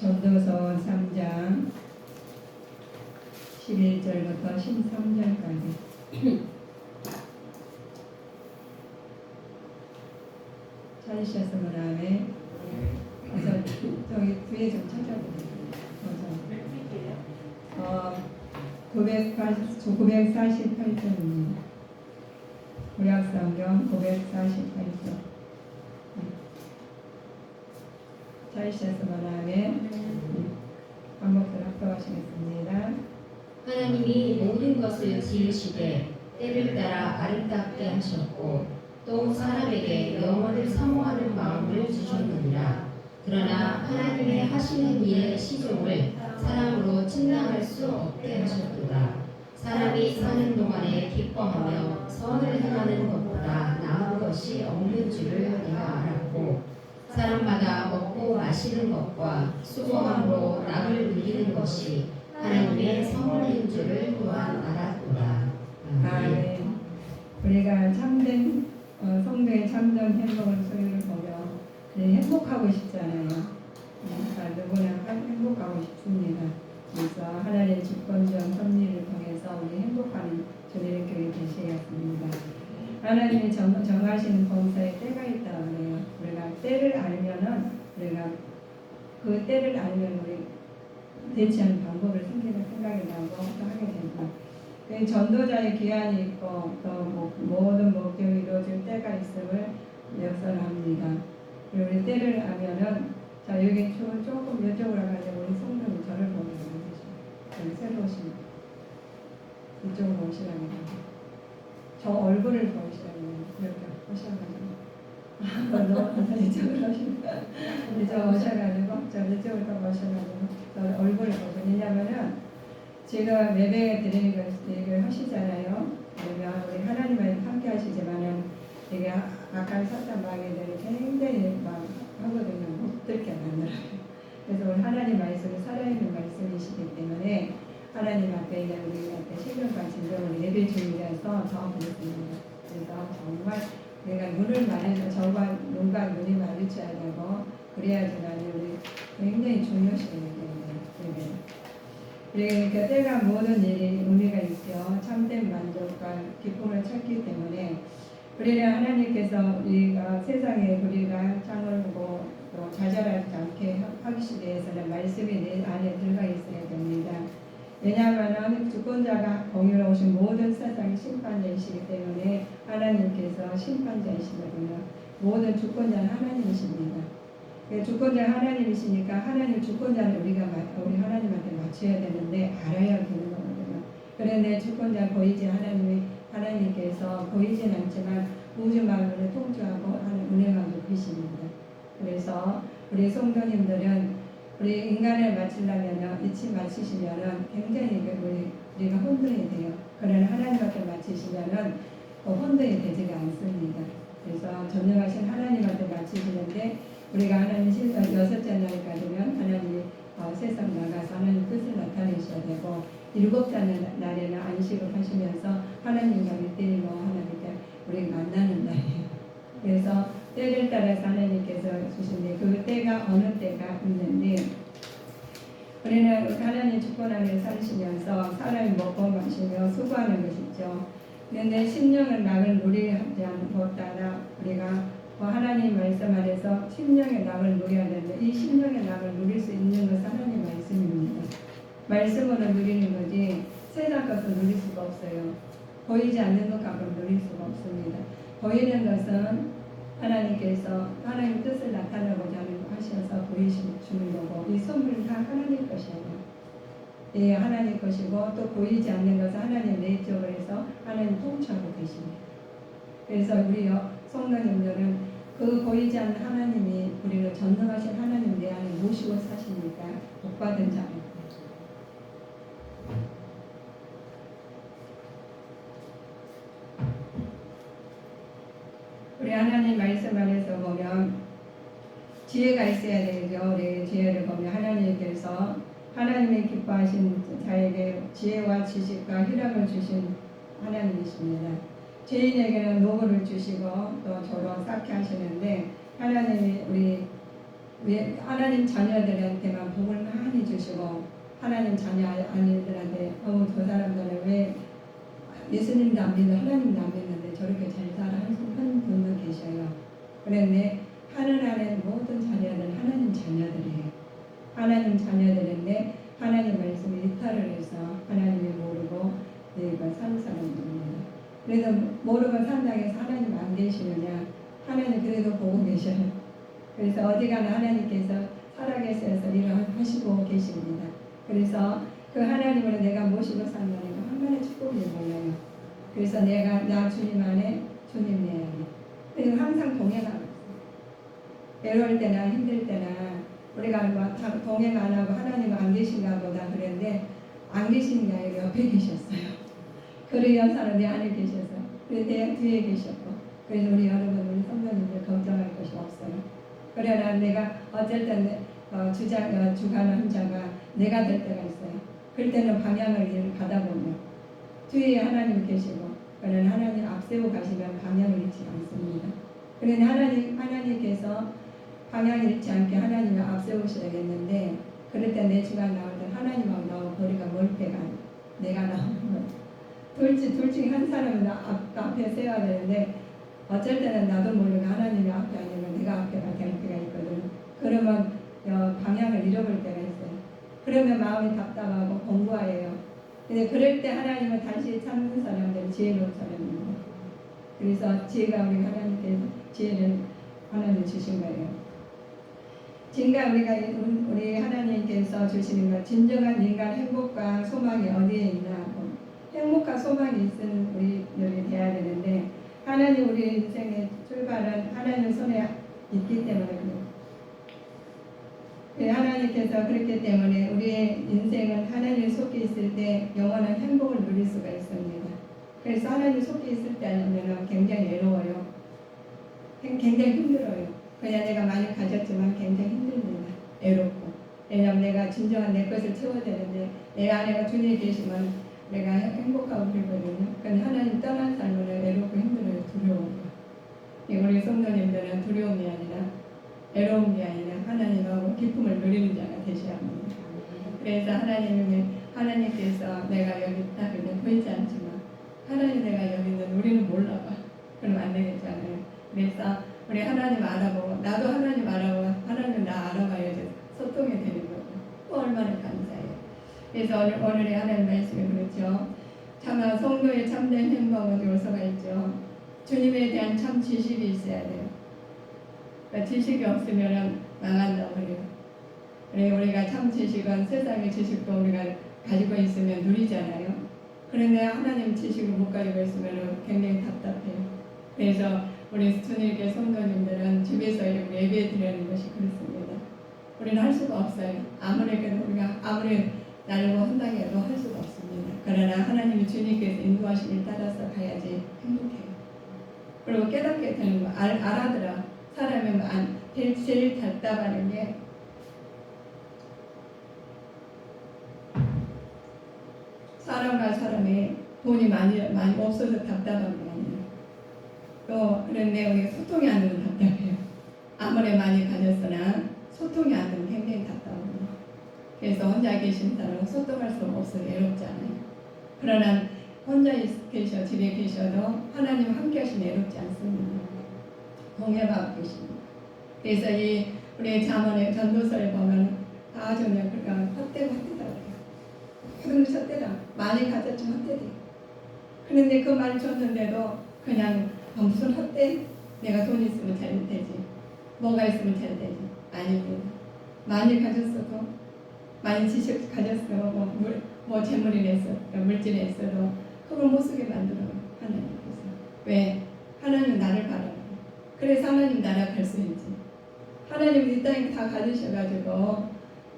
전도서 3장 11절부터 13절까지 찾으셨으면 다음에 그래서 저기 뒤에 좀 찾아보세요. 948쪽입니다. 구약성경 948쪽. 찾으셨으면 다음에 반복을 합독하시겠습니다. 하나님이 모든 것을 지으시되 때를 따라 아름답게 하셨고 또 사람에게 영원을 사모하는 마음을 주셨느니라. 그러나 하나님의 하시는 일의 시종을 사람으로 측량할 수 없게 하셨도다. 사람이 사는 동안에 기뻐하며 선을 행하는 것보다 나은 것이 없는 줄을 내가 알았고 사람마다 먹고 마시는 것과 수고함으로 낙을 누리는 것이 하나님의 선물인 줄을 또한 알았도다. 아멘. 우리가 참된 성도의 참된 행복을 소유를 보며 행복하고 싶잖아요. 누구나 행복하고 싶습니다. 그래서 하나님의 주권적 섭리를 통해서 우리 행복하는 주님의 교회 되시겠습니다. 하나님이 정하시는 범사에 때가 있다고 해요. 우리가 때를 알면은 우리가 그 때를 알면 우리 대처하는 방법을 생각이 나고 또 하게 됩니다. 그 전도자의 기한이 있고 또 모든 목적이 이루어질 때가 있음을 역설합니다. 그리고 우리 때를 알면은 자 여기 조금 이쪽으로 가려고 우리 성도님 저를 보는 거예요. 여기 새로 오신 이쪽으로 오시라고 합니다. 저 얼굴을 보시라고 이렇게 오셔가지고 이쪽으로 오셔가지고 저 이쪽으로 오셔가지고 저 얼굴을 보고 왜냐면은 제가 매매에 드리는 걸 얘기를 하시잖아요. 그러면 우리 하나님과 함께 하시지만은 되게 악한 사탄 마귀들이 굉장히 막 하거든요. 못 듣게 만들어요. 그래서 우리 하나님 말씀이 살아있는 말씀이시기 때문에 하나님 앞에 이제 우리한테 신령과 진정을 예배 중이라서 더 그렇습니다. 그래서 정말 내가 눈을 마주쳐 저와 눈과 눈이 마주쳐야 되고 그래야지만 우리 굉장히 중요시해요. 그러니까 때가 모든 일이 의미가 있죠. 참된 만족과 기쁨을 찾기 때문에 우리는 하나님께서 우리가 세상에 우리가 창을 보고 또 좌절하지 않게 하기 위해서는 말씀이 내 안에 들어가 있어야 됩니다. 왜냐하면 주권자가 공유로우신 모든 세상의 심판자이시기 때문에 하나님께서 심판자이시거든요. 모든 주권자는 하나님이십니다. 주권자 하나님이시니까 하나님 주권자는 우리 하나님한테 맞춰야 되는데 알아야 되는 거거든요. 그런데 주권자 보이지 하나님께서 보이진 않지만 우주 만물을 통치하고 하는 운행하고 계십니다. 그래서 우리 성도님들은 우리 인간을 맞추려면 이치 맞추시면은 굉장히 우리가 혼돈이 돼요. 그러나 하나님한테 맞추시면은 혼돈이 되지가 않습니다. 그래서 전능하신 하나님한테 맞추시는데 우리가 하나님 여섯째 날까지는 하나님이 세상 나가서 하나님 뜻을 나타내셔야 되고 일곱째 날에는 안식을 하시면서 하나님과 일대일로 하나님께 우리 만나는 날이에요. 그래서 때를 따라서 하나님께서 주신데 그 때가 어느 때가 있는데 우리는 하나님 주권 안에 살시면서 사람이 먹고 마시며 수고하는 것이죠. 그런데 심령은 낙을 누리지 못하나 우리가 하나님 말씀 안에서 심령의 낙을 누려야 되는데 이 심령의 낙을 누릴 수 있는 것은 하나님 말씀입니다. 말씀으로 누리는 거지 세상 것을 누릴 수가 없어요. 보이지 않는 것 갖고는 누릴 수가 없습니다. 보이는 것은 하나님께서 하나님 뜻을 나타내고자 하셔서 보이주는 거고 이 선물은 다 하나님 것이에요. 예, 하나님 것이고 또 보이지 않는 것은 하나님 내적으로 해서 하나님 통치하고 계십니다. 그래서 우리 성도님들은 그 보이지 않는 하나님이 우리를 전능하신 하나님 내 안에 모시고 사시니까 복받은 자입니다. 우리 하나님 말씀 안에서 보면 지혜가 있어야 되죠. 우리 지혜를 보면 하나님께서 하나님이 기뻐하신 자에게 지혜와 지식과 희락을 주신 하나님이십니다. 죄인에게는 노고를 주시고 또 저로 쌓게 하시는데 하나님이 우리 왜 하나님 자녀들한테만 복을 많이 주시고 하나님 자녀 아니들한테 저 사람들은 왜 예수님도 안 믿는 하나님도 안 믿는데 저렇게 잘 살아 하는 분도 계셔요. 그런데 하늘나라의 모든 자녀들은 하나님 자녀들이에요. 하나님 자녀들인데 하나님 말씀을 이탈을 해서 하나님이 모르고 내가 산 사람들입니다. 그래서 모르고 산다고 해서 하나님 안 계시느냐? 하나님 그래도 보고 계셔요. 그래서 어디가나 하나님께서 살아계셔서 일을 하시고 계십니다. 그래서 그 하나님을 내가 모시고 산다는 건 얼마나 축복이 몰라요. 그래서 내가 나 주님 안에 주님 내 안에 그리고 항상 동행하고 있어요. 외로울 때나 힘들 때나 우리가 뭐 동행 안 하고 하나님 안 계신가 보다 그랬는데 안 계신 게 아니라 옆에 계셨어요. 그를 연사는 내 안에 계셔서 그리고 내 뒤에 계셨고 그래서 우리 여러분 우리 성도님들 걱정할 것이 없어요. 그러나 내가 어쩔 때 주관하는 자가 내가 될 때가 있어요. 그럴 때는 방향을 가다 보면 뒤에 하나님 계시고 그는 하나님 앞세워 가시면 방향을 잃지 않습니다. 그러나 하나님께서 방향을 잃지 않게 하나님을 앞세우셔야겠는데 그럴 때 내 주관 나올 때 하나님하고 나하고 거리가 멀 때가 내가 나오는 거예요. 둘 중에 한 사람은 앞에 세워야 되는데 어쩔 때는 나도 모르게 하나님이 앞에 아니면 내가 앞에가 될 때가 있거든. 그러면 방향을 잃어버릴 때가 있어요. 그러면 마음이 답답하고 공부해요. 근데 그럴 때 하나님은 다시 찾는 사람들이 지혜로운 사람입니다. 그래서 지혜가 우리 하나님께서 지혜를 하나님 주신 거예요. 진가 우리 하나님께서 주시는 것 진정한 인간 행복과 소망이 어디에 있나 행복과 소망이 있는 우리들이 돼야 되는데 하나님 우리 인생의 출발은 하나님 손에 있기 때문에 하나님께서 그렇기 때문에 우리의 인생은 하나님 속에 있을 때 영원한 행복을 누릴 수가 있습니다. 그래서 하나님 속에 있을 때 아니면 굉장히 외로워요. 굉장히 힘들어요. 그냥 내가 많이 가졌지만 굉장히 힘듭니다. 외롭고. 왜냐하면 내가 진정한 내 것을 채워야 되는데 내 안에가 주님이 계시면 내가 행복하고 그러거든요. 근데 하나님 떠난 삶은 외롭고 힘들어요. 두려워요. 우리 성도님들은 두려움이 아니라 외로움이 아니라 하나님하고 기쁨을 누리는 자가 되셔야 합니다. 그래서 하나님께서 내가 여기 있다 그러면 보이지 않지만 하나님 내가 여기 있는 우리는 몰라봐. 그러면 안 되겠잖아요. 그래서 우리 하나님 알아보고 나도 하나님 알아보고 하나님 나 알아봐야지 소통이 되는 거고 또 얼마나 감사해요. 그래서 오늘의 하나님 말씀이 그렇죠. 차마 성도의 참된 행복은 요소가 있죠. 주님에 대한 참 지식이 있어야 돼요. 그러니까 지식이 없으면 망한다고 그래요. 그래 우리가 참 지식은 세상의 지식도 우리가 가지고 있으면 누리잖아요. 그런데 하나님 지식을 못 가지고 있으면 굉장히 답답해요. 그래서 우리 주님께 성도님들은 집에서 이렇게 예배 드리는 것이 그렇습니다. 우리는 할 수가 없어요. 아무리 나를 한다고 해도 할 수가 없습니다. 그러나 하나님이 주님께서 인도하시길 따라서 가야지 행복해요. 그리고 깨닫게 되는 거 알아들어. 사람이 제일 답답하는 게 사람과 사람이 돈이 많이 없어서 답답한 게 아니에요. 또 그런데 우리가 소통이 안 되면 답답해요. 아무리 많이 가졌으나 소통이 안 되면 굉장히 답답합니다. 그래서 혼자 계신 사람은 소통할 수 없어서 외롭잖아요. 그러나 혼자 집에 계셔도 하나님 함께 하시면 외롭지 않습니다. 동행하고 계십니다. 그래서 우리 잠언의 전도서에 보면 아주 그러니까 헛되더라고요. 그런 헛되다. 많이 가졌지만 헛되대. 그런데 그 말 줬는데도 그냥 무슨 헛되? 내가 돈 있으면 잘 되지. 뭐가 있으면 잘 되지. 아닙니다. 많이 가졌어도 많이 지식 가졌어도 뭐 재물이 있어 물질이 있어도 그걸 못 쓰게 만들어요. 하나님께서. 왜? 하나님 나를 바라봐요. 그래서 하나님 나라 갈 수 있지. 하나님 이 땅에 다 가지셔가지고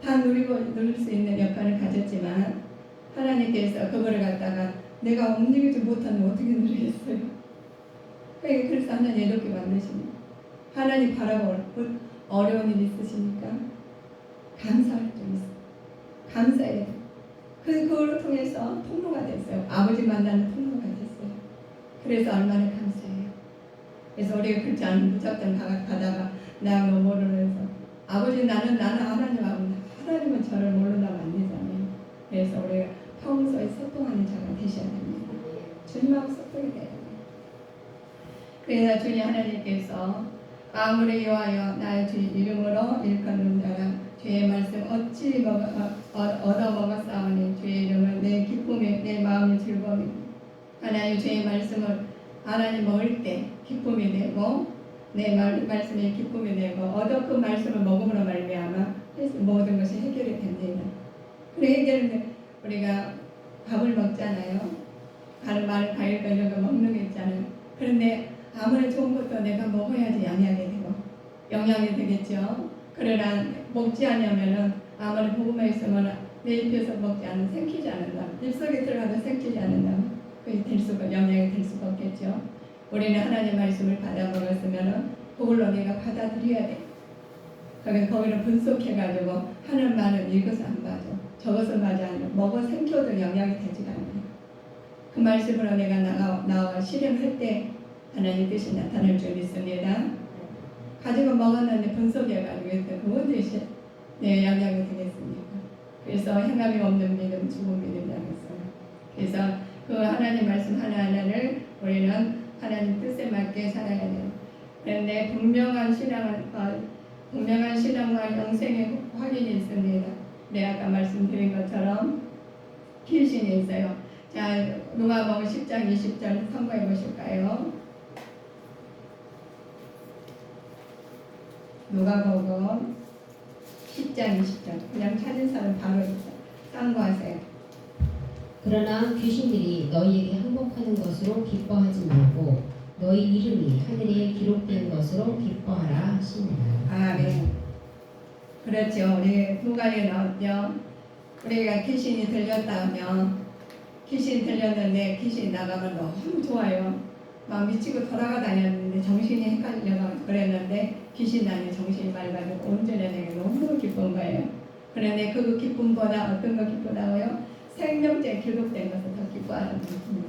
다 누릴 수 있는 역할을 가졌지만 하나님께서 그거를 갖다가 내가 움직이지 못하면 어떻게 누리겠어요? 그래서 하나님 이렇게 만드십니다. 하나님 바라볼 어려운 일 있으십니까? 감사할 점 있어요. 감사해요. 그걸 통해서 통로가 됐어요. 아버지 만나는 통로가 됐어요. 그래서 얼마나 감사해요. 그래서 우리가 그렇지 않은 무작정 가다가 나 너 모르면서 아버지 나는 하나님은 저를 모른다면 안 되잖아요. 그래서 우리가 평소에 소통하는 자가 되셔야 됩니다. 주님하고 소통이 돼야 돼요. 그래서 주님 하나님께서 아무리 여호와여 나의 주 이름으로 일컫는 자라 주의 말씀 어찌 얻어먹었사오니 주의 이름은 내 기쁨이 내 마음의 즐거움이 하나님 주의 말씀을 하나님 먹을 때 기쁨이 되고 내 말씀이 기쁨이 되고 얻어 그 말씀을 먹음으로 말미암아 모든 것이 해결이 됩니다. 그래 해결인데 우리가 밥을 먹잖아요. 과일 이런 거 먹는 게 있잖아요. 그런데 아무리 좋은 것도 내가 먹어야지 양약이 되고 영양이 되겠죠. 그러나 먹지 않으면은 아무리 복음에 있으면 내 입에서 먹지 않으면 생기지 않는다. 입속에 들어가도 생기지 않는다. 그게 될 수가 영양이 될 수가 없겠죠. 우리는 하나님 말씀을 받아 먹었으면은 그걸로 내가 받아들여야 돼. 그러니까 거기를 분석해가지고 하는 말은 이것을 안 맞아. 저것을 맞아 아니면 먹어 생겨도 영향이 되지가 않아요. 그 말씀으로 내가 나와 실행할 때 하나님 뜻이 나타날 줄 믿습니다. 가지고 먹었는데 분석해가지고 그 언제 내 영향이 되겠습니까? 그래서 행함이 없는 믿음, 죽은 믿음이라면서요. 그래서 그 하나님 말씀 하나하나를 우리는 하나님 뜻에 맞게 살아야 돼요. 그런데 분명한 신앙과 영생의 확인이 있습니다. 네, 아까 말씀드린 것처럼 필신이 있어요. 자, 누가복음 10장 20절 참고해 보실까요? 누가복음 10장 20절 그냥 찾은 사람 바로 참고하세요. 그러나 귀신들이 너희에게 항복하는 것으로 기뻐하지 말고 너희 이름이 하늘에 기록된 것으로 기뻐하라 하시니라. 아멘. 그렇죠. 우리 누가에 나왔죠. 우리가 귀신이 들렸다 하면 귀신이 들렸는데 귀신이 나가면 너무 좋아요. 막 미치고 돌아가 다녔는데 정신이 헷갈려서 그랬는데 귀신 나니 정신이 맑아지고 온전해지고 너무 기쁜 거예요. 그런데 그 기쁨보다 어떤 거 기쁘다고요? 생명죄 기록된 것을 더 기뻐하는 것입니다.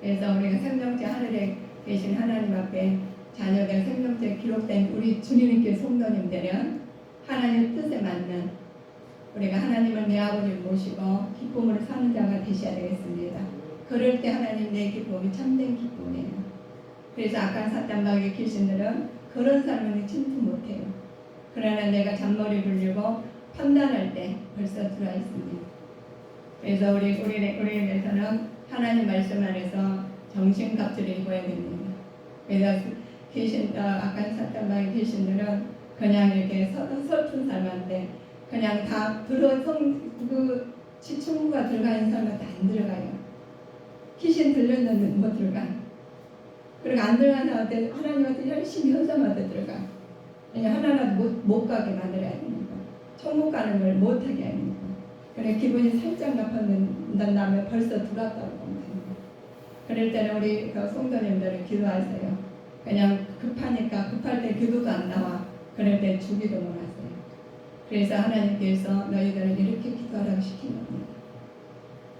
그래서 우리가 생명죄 하늘에 계신 하나님 앞에 자녀들 생명죄 기록된 우리 주님께 성도님들은 하나님 뜻에 맞는 우리가 하나님을 내 아버지를 모시고 기쁨으로 사는 자가 되셔야 되겠습니다. 그럴 때 하나님 내 기쁨이 참된 기쁨이에요. 그래서 악한 사탄마귀 귀신들은 그런 사람은 침투 못해요. 그러나 내가 잔머리 굴리고 판단할 때 벌써 들어와 있습니다. 그래서 우리에게서는 하나님 말씀 안에서 정신갑주를 입어야 됩니다. 그래서 악한 사탄마귀 귀신들은 그냥 이렇게 서툰 사람한테 그냥 다 그 지충구가 들어가 있는 사람한테 안 들어가요. 귀신 들렸는데 못 들어가. 그리고 안 들어가는 사람한테 하나님한테 열심히 한 사람한테 들어가. 그냥 하나라도 못 가게 만들어야 되니까. 천국 가는 걸 못하게 하니까. 그래 기분이 살짝 나빠진다면 벌써 들어왔다고 보면 됩니다. 그럴 때는 우리 그 성도님들은 기도하세요. 그냥 급하니까 급할 때 기도도 안 나와. 그럴 때 주기도 못 하세요. 그래서 하나님께서 너희들은 이렇게 기도하라고 시킨 겁니다.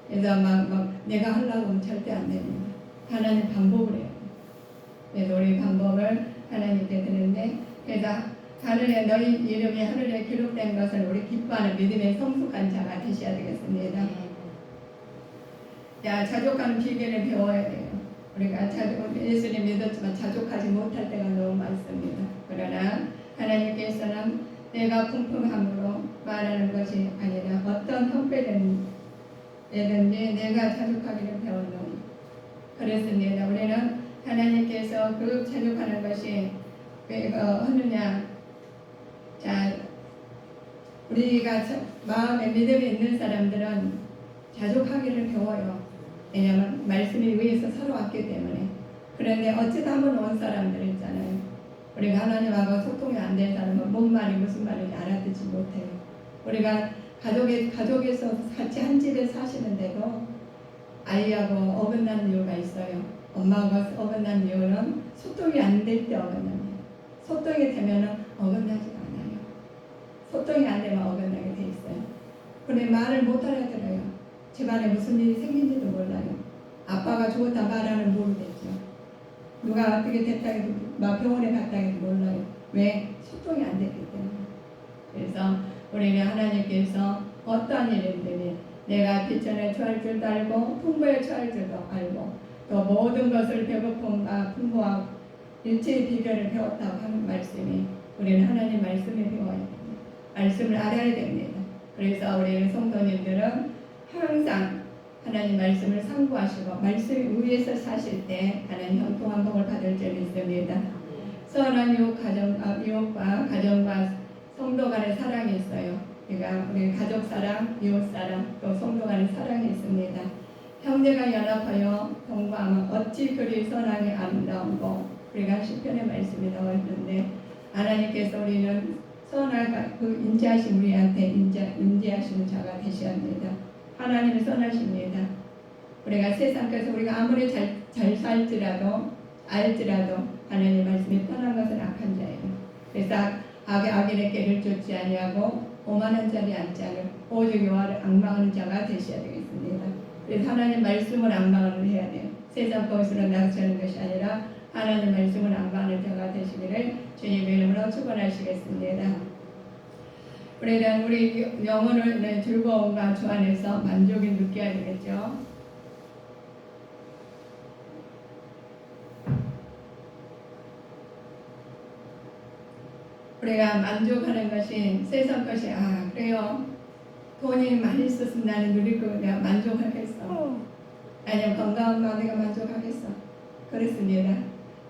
그래서 막 내가 하려고 하면 절대 안 됩니다. 하나님 방법을 해요. 그래서 우리 방법을 하나님께 드는데 그래서 하늘에 너희 이름이 하늘에 기록된 것을 우리 기뻐하는 믿음의 성숙한 자가 되셔야 되겠습니다. 자, 자족하는 비결을 배워야 돼요. 우리가 예수님 믿었지만 자족하지 못할 때가 너무 많습니다. 그러나 하나님께서는 내가 풍성함으로 말하는 것이 아니라 어떤 형편이든지 내가 자족하기를 배웠노니 그랬습니다. 우리는 하나님께서 그 자족하는 것이 왜 하느냐. 자, 우리가 마음에 믿음이 있는 사람들은 자족하기를 배워요. 왜냐하면 말씀이 위에서 서로 왔기 때문에. 그런데 어찌다 한번 온 사람들 있잖아요. 우리가 하나님하고 소통이 안 된 사람은 뭔 말이 무슨 말인지 알아듣지 못해요. 우리가 가족에서 같이 한 집에 사시는데도 아이하고 어긋나는 이유가 있어요. 엄마하고 어긋난 이유는 소통이 안 될 때 어긋납니다. 소통이 되면은 어긋나지가 않아요. 소통이 안 되면 어긋나게 돼 있어요. 그런데 말을 못 알아들어요. 집안에 무슨 일이 생긴지도 몰라요. 아빠가 죽었다 말하는 모르겠죠. 누가 어떻게 됐다 해도 병원에 갔다 해도 몰라요. 왜? 소통이 안 됐기 때문에. 그래서 우리는 하나님께서 어떠한 일이든지 내가 비천에 처할 줄도 알고 풍부에 처할 줄도 알고 또 모든 것을 배고픔과 풍부하고 일체의 비결을 배웠다고 하는 말씀이 우리는 하나님 말씀을 배워야 됩니다. 말씀을 알아야 됩니다. 그래서 우리 성도님들은 항상 하나님 말씀을 상고하시고 말씀 위에서 사실 때 하나님 형통한 복을 받을 줄 믿습니다. 선한 이웃과 가정과 성도 간의 사랑이 있어요. 그러니까 우리 가족 사랑, 이웃 사랑, 또 성도 간의 사랑이 있습니다. 형제가 연합하여 동거하면 어찌 그리 선하게 아름다운고 우리가 시편의 말씀이 나와 있는데 하나님께서 우리는 선하가 그 인자하신 우리한테 인자하시는 자가 되셔야 합니다. 하나님은 선하십니다. 우리가 세상에서 우리가 아무리 잘 살지라도 알지라도 하나님 말씀이 편한 것은 악한 자예요. 그래서 악인의 길을 쫓지 아니하고 오만한 자리 앉지 않을 오직 여호와를 앙망하는 자가 되셔야 되겠습니다. 그래서 하나님 말씀을 앙망을 해야 돼요. 세상 것으로 낚시하는 것이 아니라 하나님 말씀을 앙망하는 자가 되시기를 주님의 이름으로 축원하시겠습니다. 우리는 우리 영혼을 즐거움과 주 안에서 만족이 느껴야 되겠죠. 우리가 만족하는 것이 세상 것이 그래요. 돈이 많이 있었으면 나는 누릴 거 내가 만족하겠어. 아니면 건강한 거 내가 만족하겠어. 그렇습니다.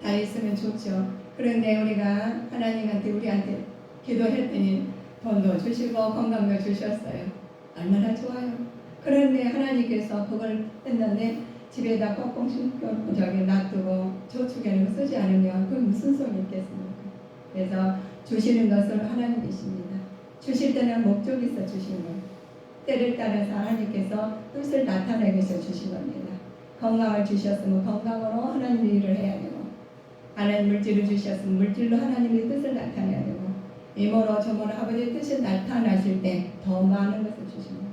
다 있으면 좋죠. 그런데 우리가 하나님한테 우리한테 기도했더니 돈도 주시고 건강도 주셨어요. 얼마나 좋아요. 그런데 하나님께서 그걸 했는데 집에다 꽁꽁 놔두고 저축에는 쓰지 않으면 그건 무슨 소용이 있겠습니까? 그래서 주시는 것은 하나님이십니다. 주실 때는 목적이 있어 주시는 거예요. 때를 따라서 하나님께서 뜻을 나타내기 위해서 주신 겁니다. 건강을 주셨으면 건강으로 하나님 일을 해야 되고 하나님 물질을 주셨으면 물질로 하나님의 뜻을 나타내야 되고 이모로 저모로 아버지의 뜻이 나타나실 때 더 많은 것을 주십니다.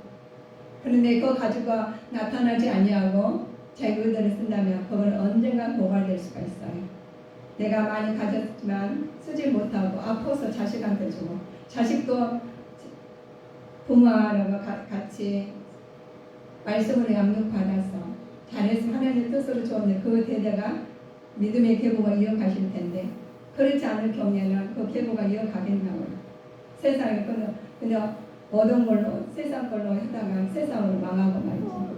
그런데 그거 가지고 나타나지 아니하고 자기 의대를 쓴다면 그건 언젠가 고갈될 수가 있어요. 내가 많이 가졌지만 쓰지 못하고 아파서 자식한테 주고 자식도 부모하고 같이 말씀으로 양육받아서 잘했으면 하나님의 뜻으로 줬는데 그 대대가 믿음의 계보가 이어가실 텐데 그렇지 않을 경우에는 그 계보가 이어가겠냐고요. 세상에 그냥 모든 걸로 세상 걸로 하다가 세상으로 망하고 말이죠.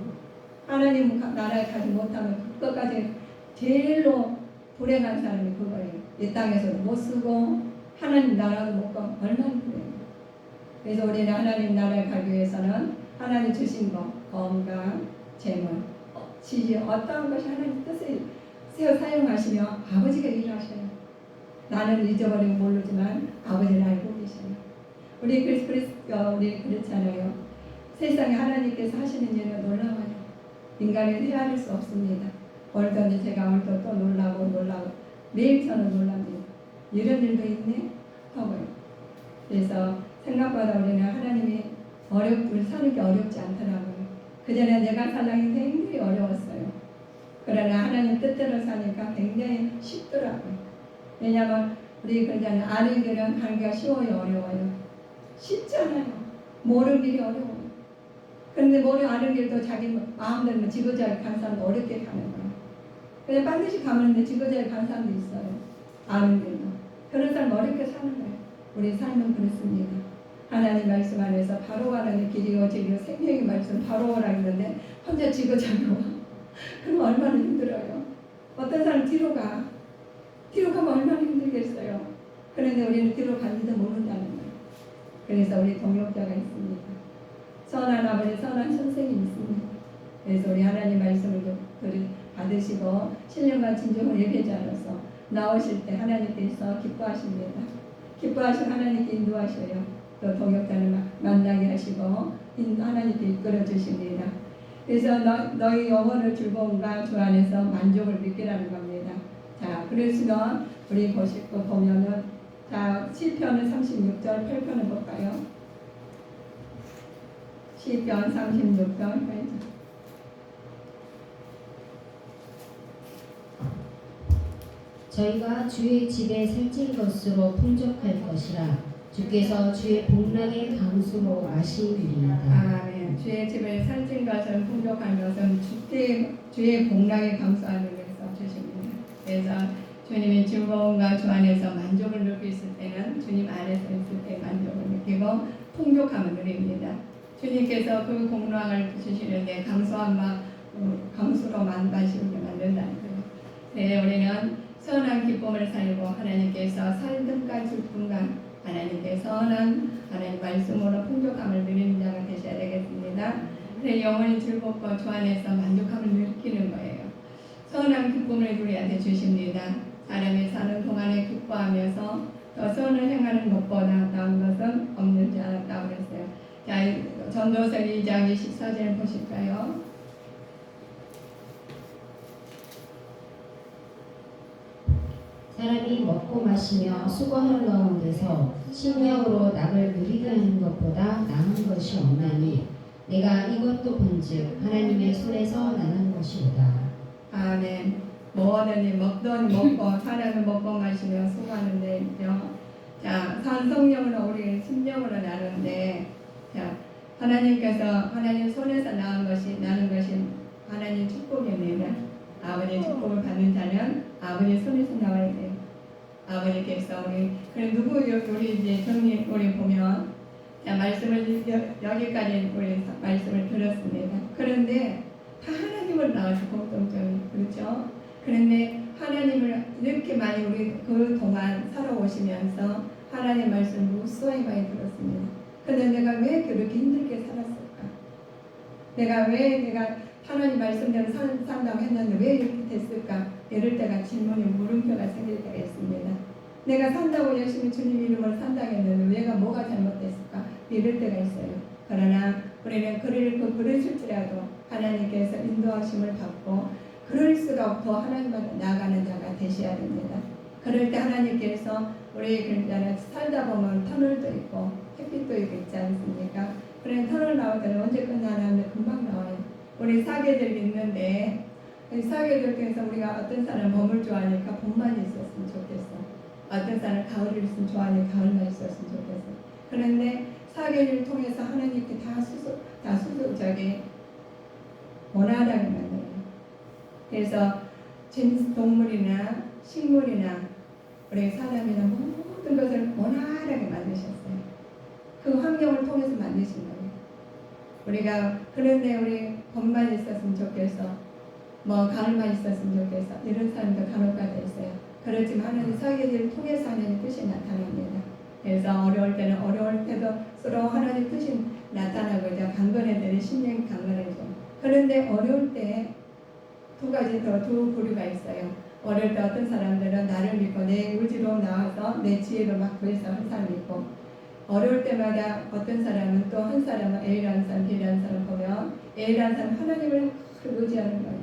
하나님 나라에 가지 못하면 그것까지 제일로 불행한 사람이 그거예요. 이 땅에서도 못 쓰고 하나님 나라도 못 가고 얼마나 불행해요. 그래서 우리는 하나님 나라에 가기 위해서는 하나님 주신 것, 건강, 재물, 지지 어떠한 것이 하나님 뜻을 사용하시며 아버지가 일하셔요. 나는 잊어버리고 모르지만 아버지는 알고 계셔요. 우리 그렇잖아요. 세상에 하나님께서 하시는 일은 놀라워요. 인간이 헤아릴 수 없습니다. 오늘도 제가 오늘도 또 놀라고 매일 저는 놀랍니다. 이런 일도 있네 하고요. 그래서 생각보다 우리는 하나님이 우리 사는 게 어렵지 않더라고요. 그전에 내가 살라기 굉장히 어려웠어요. 그러나 하나님 뜻대로 사니까 굉장히 쉽더라고요. 왜냐하면 우리 그러잖아요. 아는 길은 가기가 쉬워요, 어려워요? 쉽잖아요. 모르는 길이 어려워요. 그런데 아는 길도 자기 마음대로 지그재그 가는 사람도 어렵게 가는 거예요. 그냥 반드시 가면 지그재그 가는 사람도 있어요. 아는 길도. 그런 사람 어렵게 사는 거예요. 우리 삶은 그렇습니다. 하나님 말씀 안에서 바로 가는 길이요 진리요 생명의 말씀 바로 오라 했는데 혼자 지그재그 와. 그럼 얼마나 힘들어요. 어떤 사람 뒤로 가면 얼마나 힘들겠어요. 그런데 우리는 뒤로 가지도 모른다는 거예요. 그래서 우리 동역자가 있습니다. 선한 아버지, 선한 선생님이 있습니다. 그래서 우리 하나님 말씀을 받으시고 신령과 진정을 예배자로서 나오실 때 하나님께서 기뻐하십니다. 기뻐하시고 하나님께 인도하셔요. 또 동역자를 만나게 하시고 하나님께 이끌어 주십니다. 그래서 너희 영혼을 즐거움과 주 안에서 만족을 느끼라는 겁니다. 자, 그러시면 우리 보면은 자, 시편은 36절 8편을 볼까요? 시편 36편 8절. 저희가 주의 집에 살찐 것으로 풍족할 것이라. 주께서 주의 복락의 강수로 마시리이다. 아멘. 주의 집을 살찐 것은 풍족한 것은 주의 복락에 감사하는 데서 주십니다. 그래서 주님의 즐거움과 주 안에서 만족을 느낄 때는 주님 안에서 있을 때 만족을 느끼고 풍족함을 누립니다. 주님께서 그 공로왕을 주시는데 강수로 마시게 만든다는 거예요. 네, 우리는 선한 기쁨을 살고 하나님께서 살든가 죽든가 하나님께 선한 하나님 말씀으로 풍족함을 누리는 자가 되셔야 되겠습니다. 그래 영원히 즐겁고 주 안에서 만족함을 느끼는 거예요. 선한 기쁨을 누리한테 주십니다. 사람이 사는 동안에 기뻐하면서 더 선을 행하는 것보다 나은 것은 없는 줄 알았다고 그랬어요. 자, 전도서 2장 24절 보실까요? 사람이 먹고 마시며 수고하는 가운데서 식량으로 낙을 누리게 하는 것보다 나은 것이 없나니 내가 이것도 본즉 하나님의 손에서 나는 것이로다. 아멘. 뭐하든지 먹던 먹고 사람은 먹고 마시며 수고하는데요. 자, 성령으로 우리 심령으로 나는데, 자, 하나님 손에서 나는 것이 하나님 축복입니다. 아버지의 축복을 받는 자는 아버지의 손에서 나와야 돼요. 아버지께서 우리 이제 우리 보면, 자, 말씀을 여기까지 우리 말씀을 들었습니다. 그런데 다 하나님을 나와서 공통점이 그렇죠. 그런데 하나님을 이렇게 많이 우리 그동안 살아오시면서 하나님 말씀을 무수히 많이 들었습니다. 근데 내가 왜 그렇게 힘들게 살았을까? 내가 하나님 말씀대로 산다고 했는데 왜 이렇게 됐을까? 이럴 때가 질문이 물음표가 생길 때가 있습니다. 내가 산다고 열심히 주님 이름을 산다고 했는데 내가 뭐가 잘못됐을까? 이럴 때가 있어요. 그러나 우리는 그러실지라도 하나님께서 인도하심을 받고 그럴수록 더 하나님만 나아가는 자가 되셔야 됩니다. 그럴 때 하나님께서 우리 살다 보면 터널도 있고 햇빛도 있지 않습니까? 그래 터널 나올 때는 언제 끝나나 하는데 금방 나와요. 우리 사계절 있는데 사계절 중에서 우리가 어떤 사람 봄을 좋아하니까 봄만 있었으면 좋겠어. 어떤 사람 가을을 있으면 좋아하니까 가을만 있었으면 좋겠어. 그런데 사계절을 통해서 하나님께 원활하게 만들어요. 그래서 동물이나 식물이나 우리 사람이나 모든 것을 원활하게 만드셨어요. 그 환경을 통해서 만드신 거예요. 우리가 그런데 우리 봄만 있었으면 좋겠어. 가을만 있었으면 좋겠어. 이런 사람도 간혹가다 있어요. 그렇지만 하나님 사계절을 통해서 하나님 뜻이 나타납니다. 그래서 어려울 때는 어려울 때도 서로 하나님 뜻이 나타나고 이제 강건해지는 심령이 강건해져. 그런데 어려울 때 두 부류가 있어요. 어릴 때 어떤 사람들은 나를 믿고 내 의지로 나와서 내 지혜로 막 구해서 한 사람이 있고, 어려울 때마다 어떤 사람은 또 한 사람은 A라는 사람, B라는 사람 보면 A라는 사람 하나님을 의지하는 거예요.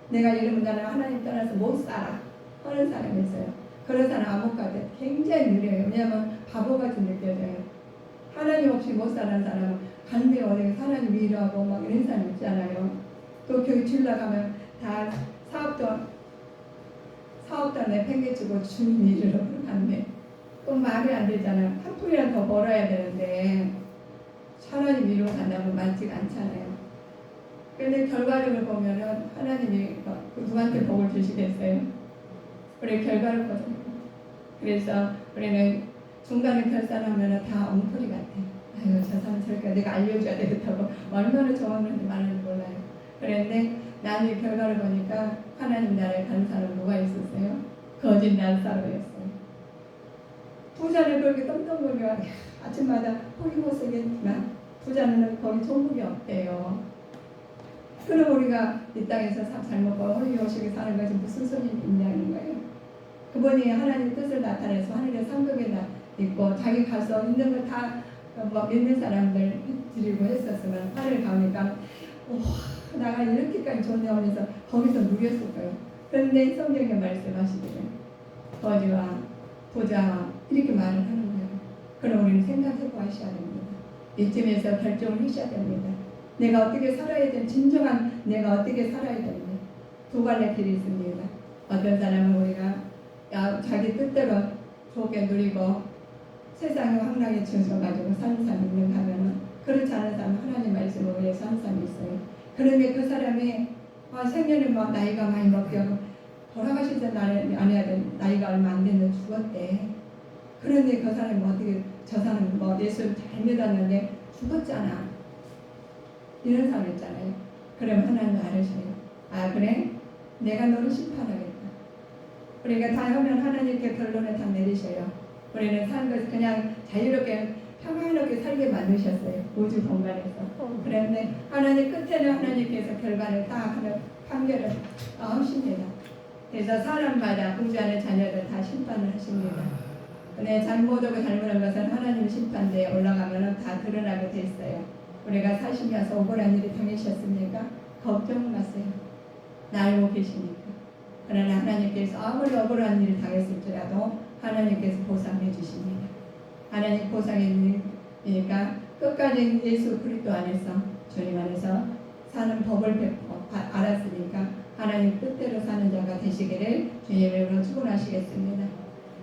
내가 이러면 나는 하나님 떠나서 못 살아 하는 사람이 있어요. 그런 사람 암흑 같아 굉장히 느려요. 왜냐하면 바보같이 느껴져요. 하나님 없이 못 사는 사람은 간대 어디 하나님 위로하고 막 이런 사람 있잖아요. 또 교육 주려가면 다 사업도 내팽개치고 주님 이르러 간대. 그럼 말이 안 되잖아요. 한 푼이라도 더 벌어야 되는데 하나님 위로 간다면 많지가 않잖아요. 그런데 결과적으로 보면은 하나님이 누구한테 복을 주시겠어요? 우리 결과를 보잖아요. 그래서 우리는 중간에 결산하면은 다 엉터리 같아. 아유, 저 사람 저렇게 내가 알려줘야 되겠다고 얼마나 좋았는지 많은지 몰라요. 그런데 나중에 결과를 보니까 하나님 나라에 간 사람 누가 있었어요? 거짓 난사로였어요. 부자는 그렇게 떵떵거려 아침마다 호기호색했지만 부자는 거기 천국이 없대요. 그럼 우리가 이 땅에서 잘 먹고 호기호색하게 사는 것이 무슨 소용이 있냐는 거예요. 그분이 하나님 뜻을 나타내서 하늘의 상급에 있고 자기 가서 있는 거 다 믿는 사람들 드리고 했었으면 하늘 가니까 나가 이렇게까지 좋네 하면서 거기서 누렸을 거예요. 그런데 성경에 말씀하시기를 거지와 부자와 이렇게 말을 하는 거예요. 그럼 우리는 생각해보 하셔야 됩니다. 이쯤에서 결정을 하셔야 됩니다. 내가 어떻게 살아야 되는 진정한 내가 어떻게 살아야 되는지 두 갈래 길이 있습니다. 어떤 사람은 우리가 자기 뜻대로 좋게 누리고 세상에 황당에 쳐져가지고 사는 사람이 있는가 하면은 그렇지 않은 사람은 하나님 말씀을 위해서 하는 사람이 있어요. 그런데 그 사람이 생년에 막 나이가 많이 먹겨 돌아가실 때 나이가 얼마 안 됐는데 죽었대. 그런데 그 사람이 어떻게 저 사람 뭐 예수를 잘 믿었는데 죽었잖아. 이런 사람 있잖아요. 그럼 하나님 알으셔요. 아 그래? 내가 너를 심판하겠다. 그러니까 다 하면 하나님께 결론을 다 내리셔요. 우리는 사는 것을 그냥 자유롭게 평안하게 살게 만드셨어요. 우주 공간에서. 그런데 하나님 끝에는 하나님께서 결과를 다 하는 판결을 하십니다. 그래서 사람마다 공부하는 자녀들 다 심판을 하십니다. 근데 잘못하고 잘못한 것은 하나님 심판대에 올라가면 다 드러나게 돼 있어요. 우리가 사시면서 억울한 일이 당하셨습니까? 걱정 마세요. 날 알고 계시니까. 그러나 하나님께서 아무리 억울한 일을 당했을지라도 하나님께서 보상해 주십니다. 하나님 보상해 주니까 끝까지 예수 그리스도 안에서 주님 안에서 사는 법을 알았으니까 하나님 뜻대로 사는 자가 되시기를 주님의 이름으로 축원하시겠습니다.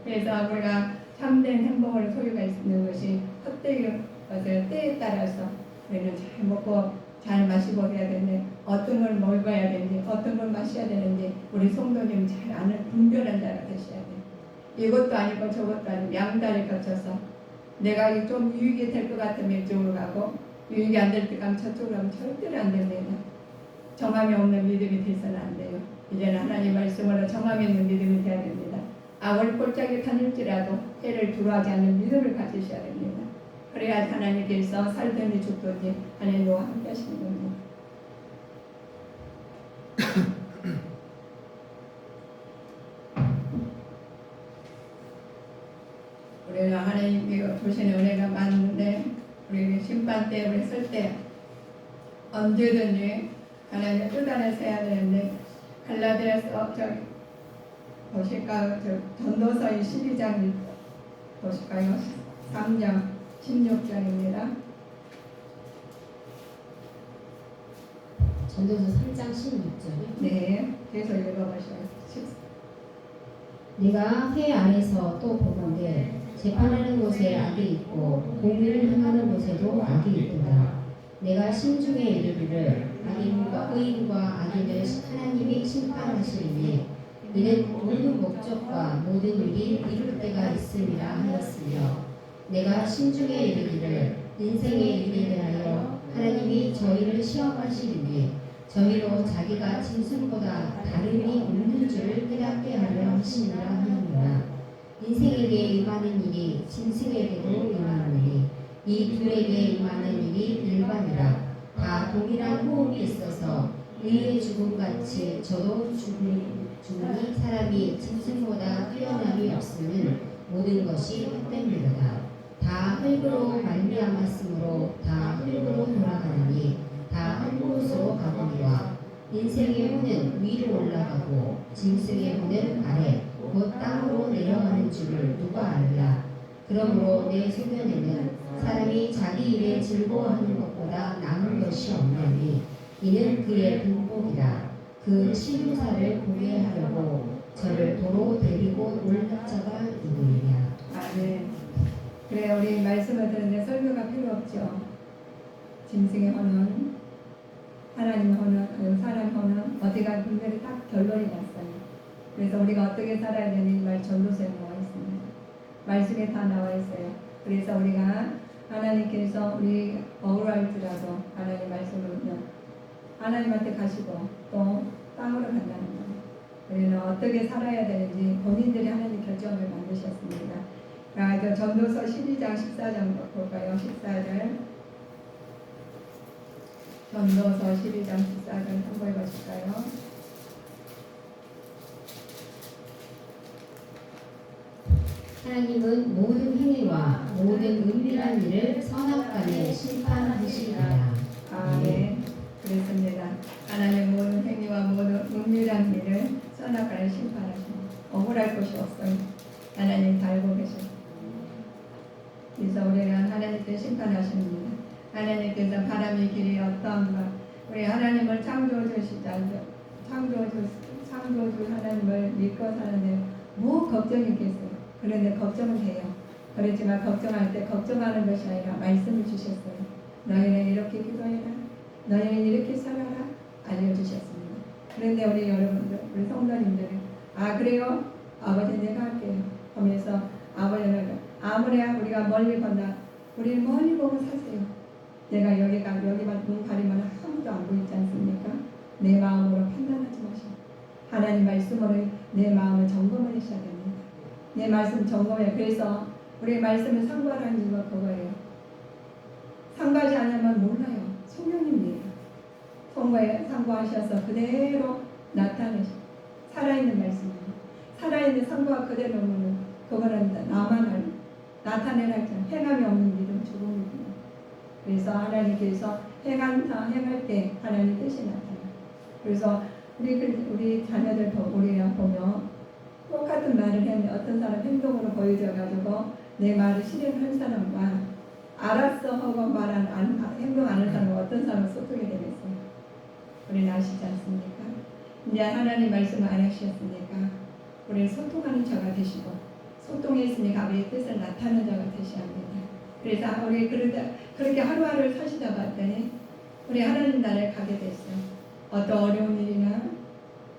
그래서 우리가 참된 행복을 소유가 있는 것이 헛되게 것을 때에 따라서 우리는 잘 먹고 잘 마시고 해야 되는데 어떤 걸 먹어야 되는지 어떤 걸 마셔야 되는지 우리 성도님 잘 아는 분별한 자가 되셔야 돼요. 이것도 아니고 저것도 아니고 양다리 거쳐서 내가 좀 유익이 될 것 같으면 이쪽으로 가고 유익이 안 될 때 가면 저쪽으로 가면 절대로 안 됩니다. 정함이 없는 믿음이 돼서는 안 돼요. 이제는 하나님 말씀으로 정함이 있는 믿음이 돼야 됩니다. 악을 골짜기 다닐지라도 해를 두려워하지 않는 믿음을 가지셔야 됩니다. 그래야 하나님께서 살든지 죽든지 하나님과 함께 하시는 겁니다. 우리가 하나님께 주신 은혜가 많은데 우리 심판 때 우리 쓸 때 언제든지 하나님의 뜻 안에서 해야 되는데 갈라디아서 보실까요? 전도서 12장 보실까요? 3장 16절입니다. 전도서 3장 16절이요? 네, 계속 읽어보셔요. 네가 해 아래서 또 보건대 재판하는 곳에 악이 있고 공의를 행하는 곳에도 악이 있도다. 내가 심중에 이르기를 악인과 의인과 악인을 하나님이 심판하시리니 이는 모든 목적과 모든 일이 이룰 때가 있음이라 하였으며 내가 심중에 이르기를 인생의 일에 대하여 하나님이 저희를 시험하시리니 저희로 자기가 짐승보다 다름이 없는 줄을 깨닫게 하려 하시니라 하느니라. 인생에게 임하는 일이 짐승에게도 임하느니 이 둘에게 임하는 일이 일반이라. 다 동일한 호흡이 있어서 의의 죽음같이 저도 죽으니 사람이 짐승보다 뛰어남이 없으면 모든 것이 헛됩니다. 다 흙으로 말미암았으므로 다 흙으로 돌아가느니 다 한 곳으로 가거니와 인생의 혼은 위로 올라가고 짐승의 혼은 아래 곧 땅으로 내려가는 줄을 누가 알라. 그러므로 내 소견에는 사람이 자기 일에 즐거워하는 것보다 나은 것이 없나니 이는 그의 분복이라. 그 시루사를 보게 하려고 저를 도로 데리고 올 자가 누구이냐. 아멘. 그래 우리 말씀을 듣는데 설교가 필요 없죠. 짐승의 혼은 하나님 혼은 사람 혼은 어디가 분별이 딱 결론이 났어요. 그래서 우리가 어떻게 살아야 되는지 말 전도서에 나와 있습니다. 말씀에 다 나와 있어요. 그래서 우리가 하나님께서 우리 억울할지라도 하나님 말씀을 하나님한테 가시고 또 땅으로 간다는 거예요. 우리는 어떻게 살아야 되는지 본인들이 하나님 결정을 만드셨습니다. 자, 전도서 12장 14장 볼까요? 14절. 전도서 12장 14절 한번 해보실까요? 하나님은 모든 행위와 모든 은밀한 일을 선악간에 심판하시리라. 아멘. 그렇습니다. 하나님 모든 행위와 모든 은밀한 일을 선악간에 심판하십니다. 억울할 것이 없어요. 하나님 다 알고 계십니다. 그래서 우리는 하나님께 심판하십니다. 하나님께서 바람의 길이 어떠한가. 우리 하나님을 창조주시자 창조주 하나님을 믿고 사는데 뭐 걱정이 있겠어요. 그런데 걱정은 해요. 그렇지만 걱정할 때 걱정하는 것이 아니라 말씀을 주셨어요. 너희는 이렇게 기도해라. 너희는 이렇게 살아라. 알려주셨습니다. 그런데 우리 여러분들, 우리 성도님들은 아 그래요? 아버지 내가 할게요. 하면서 아버지는 아무리 우리가 멀리 건다. 우리 멀리 보고 사세요. 내가 여기만 눈 가리면 아무도 안 보이지 않습니까? 내 마음으로 판단하지 마시고 하나님 말씀으로 내 마음을 점검을 하셔야 됩니다. 내 말씀 점검해. 그래서 우리 말씀을 상고하라는 이유가 그거예요. 상고하지 않으면 몰라요. 소명입니다. 상고하셔서 그대로 나타내셔. 살아있는 말씀입니다. 살아있는 상고가 그대로 오면 그거는 나만 나타내라. 행함이 없는 믿음 죽음입니다. 그래서 하나님께서 행할 때 하나님 뜻이 나타나요. 그래서 우리 자녀들 우리랑 보면 똑같은 말을 하면 어떤 사람 행동으로 보여져가지고 내 말을 실행한 사람과 알았어 하고 행동 안 하는 사람과 어떤 사람은 소통이 되겠어요. 우리는 아시지 않습니까? 이제 하나님 말씀을 안 하셨으니까 우리는 소통하는 자가 되시고 소통했으니까 아버지의 뜻을 나타내는 자가 되셔야 합니다. 그래서 우리 그렇게 하루하루를 사시다 봤더니 우리 하나님 나라에 가게 됐어요. 어떤 어려운 일이나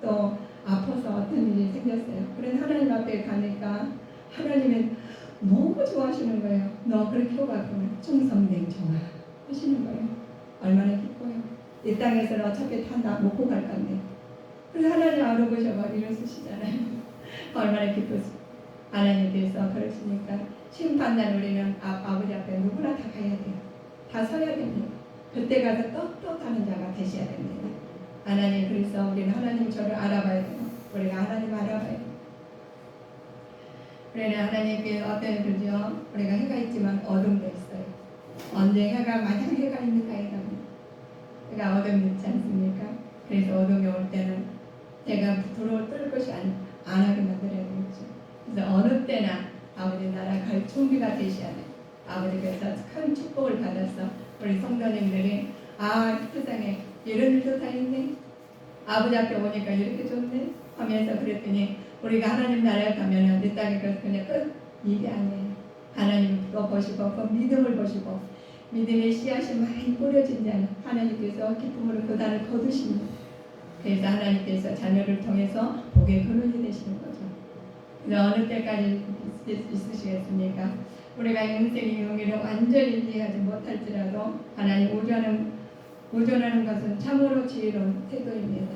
또 아파서 어떤 일이 생겼어요. 그래서 하나님 앞에 가니까 하나님은 너무 좋아하시는 거예요. 너 그렇게 해봤구나. 충성냉정하 하시는 거예요. 얼마나 기뻐요. 이 땅에서는 어차피 다 먹고 갈 건데. 그래서 하나님 알아보셔서 이런 쓰시잖아요. 얼마나 기쁘세요. 하나님께서 그러시니까 심판날 우리는 아버지 앞에 누구나 다 가야 돼요. 다 서야 됩니다. 그때 가서 떳떳하는 자가 되셔야 됩니다. 하나님 그래서 우리는 하나님 저를 알아봐야 돼요. 우리가 하나님 알아봐야 돼요. 우리는 하나님께 어떤 그죠? 우리가 해가 있지만 어둠도 있어요. 언제 해가 마냥 해가 있는 가이다. 해가 어둠이 있지 않습니까? 그래서 어둠이 올 때는 제가 뜰 것이 안 하게 만들어야 되겠죠. 그래서 어느 때나 아버지 나라 갈 준비가 되셔야 돼요. 아버지께서 큰 축복을 받아서 우리 성도님들이 세상에 이런 일도 다 있네. 아버지 앞에 오니까 이렇게 좋네 하면서 그랬더니 우리가 하나님 나라에 가면은 이 땅에 가서 그냥 끝 이게 아니에요. 하나님 그거 보시고 그 믿음을 보시고 믿음의 씨앗이 많이 뿌려진 자는 하나님께서 기쁨으로 그 단을 거두십니다. 그래서 하나님께서 자녀를 통해서 복의 근원이 되시는 거죠. 그래서 어느 때까지 있으시겠습니까? 우리가 인생의 의미를 완전히 이해하지 못할지라도 하나님 의존하는 것은 참으로 지혜로운 태도입니다.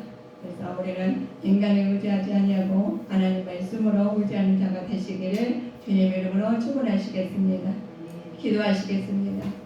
그래서 우리는 인간에 의지하지 아니하고 하나님 말씀으로 의지하는 자가 되시기를 주님의 이름으로 축원하시겠습니다. 기도하시겠습니다.